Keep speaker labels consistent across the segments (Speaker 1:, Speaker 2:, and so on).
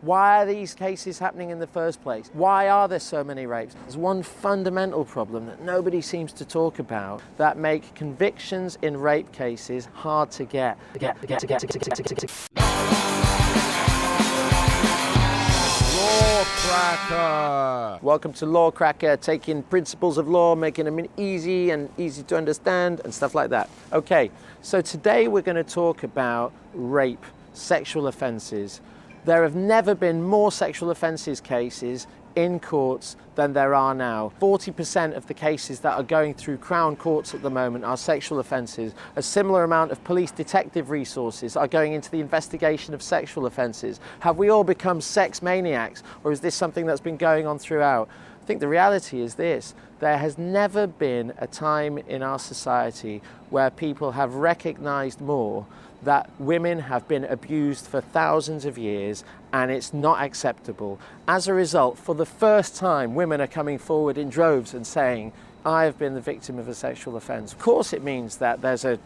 Speaker 1: Why are these cases happening in the first place? Why are there so many rapes? There's one fundamental problem that nobody seems to talk about that make convictions in rape cases hard to get.
Speaker 2: Lawcracker!
Speaker 1: Welcome to Lawcracker, taking principles of law, making them easy to understand and stuff like that. Okay, so today we're going to talk about rape, sexual offences. There have never been more sexual offences cases in courts than there are now. 40% of the cases that are going through Crown courts at the moment are sexual offences. A similar amount of police detective resources are going into the investigation of sexual offences. Have we all become sex maniacs, or is this something that's been going on throughout? I think the reality is this: there has never been a time in our society where people have recognised more that women have been abused for thousands of years and it's not acceptable. As a result, for the first time, women are coming forward in droves and saying, I have been the victim of a sexual offence. Of course it means that there's a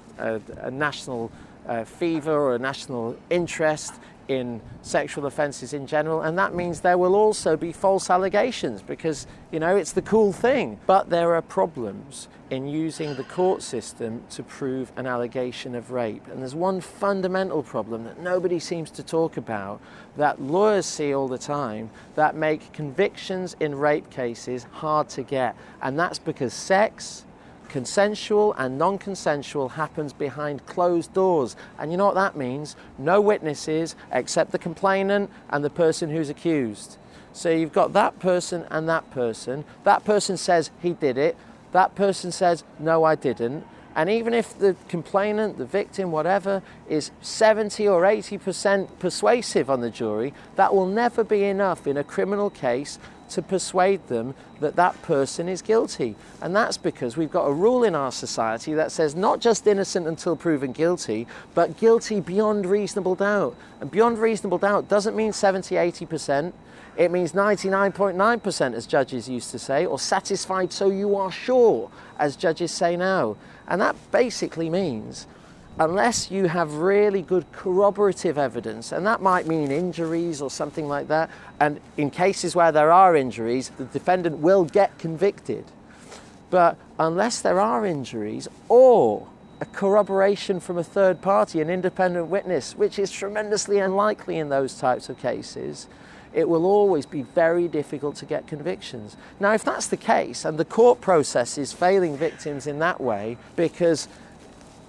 Speaker 1: national fever or a national interest in sexual offences in general, and that means there will also be false allegations because, you know, it's the cool thing. But there are problems in using the court system to prove an allegation of rape. And there's one fundamental problem that nobody seems to talk about, that lawyers see all the time, that make convictions in rape cases hard to get. And that's because sex, consensual and non-consensual, happens behind closed doors. And you know what that means? No witnesses except the complainant and the person who's accused. So you've got that person and that person. That person says he did it. That person says, no, I didn't. And even if the complainant, the victim, whatever, is 70 or 80% persuasive on the jury, that will never be enough in a criminal case to persuade them that that person is guilty. And that's because we've got a rule in our society that says not just innocent until proven guilty, but guilty beyond reasonable doubt. And beyond reasonable doubt doesn't mean 70, 80%. It means 99.9%, as judges used to say, or satisfied so you are sure, as judges say now. And that basically means, unless you have really good corroborative evidence, and that might mean injuries or something like that, and in cases where there are injuries, the defendant will get convicted. But unless there are injuries or a corroboration from a third party, an independent witness, which is tremendously unlikely in those types of cases, it will always be very difficult to get convictions. Now, if that's the case, and the court process is failing victims in that way, because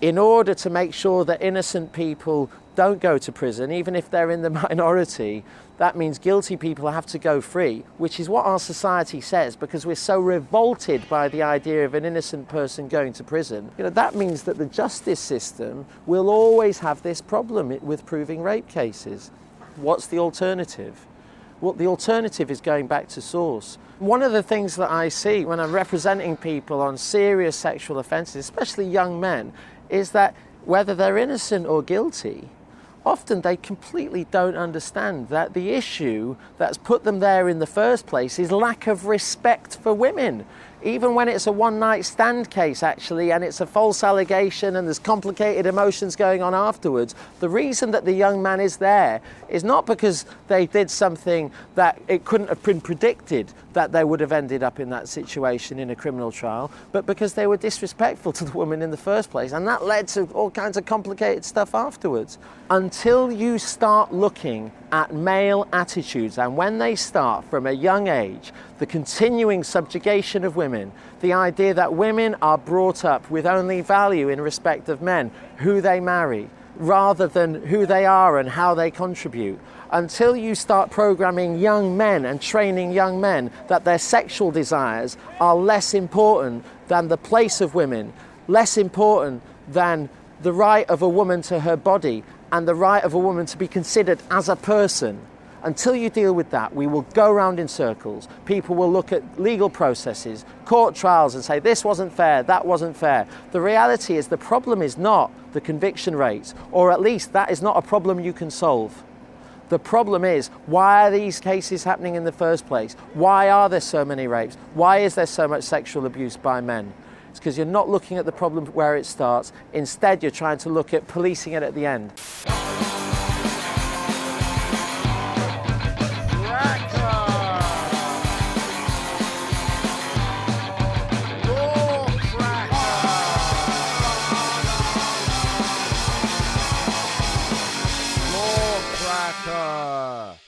Speaker 1: in order to make sure that innocent people don't go to prison, even if they're in the minority, that means guilty people have to go free, which is what our society says, because we're so revolted by the idea of an innocent person going to prison. You know, that means that the justice system will always have this problem with proving rape cases. What's the alternative? Well, the alternative is going back to source. One of the things that I see when I'm representing people on serious sexual offences, especially young men, is that whether they're innocent or guilty, often they completely don't understand that the issue that's put them there in the first place is lack of respect for women. Even when it's a one-night stand case, actually, and it's a false allegation and there's complicated emotions going on afterwards, the reason that the young man is there is not because they did something that it couldn't have been predicted that they would have ended up in that situation in a criminal trial, but because they were disrespectful to the woman in the first place, and that led to all kinds of complicated stuff afterwards. Until you start looking at male attitudes, and when they start from a young age, the continuing subjugation of women, the idea that women are brought up with only value in respect of men, who they marry, rather than who they are and how they contribute. Until you start programming young men and training young men that their sexual desires are less important than the place of women, less important than the right of a woman to her body and the right of a woman to be considered as a person. Until you deal with that, we will go round in circles. People will look at legal processes, court trials, and say, this wasn't fair, that wasn't fair. The reality is the problem is not the conviction rates, or at least that is not a problem you can solve. The problem is, why are these cases happening in the first place? Why are there so many rapes? Why is there so much sexual abuse by men? It's because you're not looking at the problem where it starts. Instead, you're trying to look at policing it at the end.
Speaker 2: Lawcracker.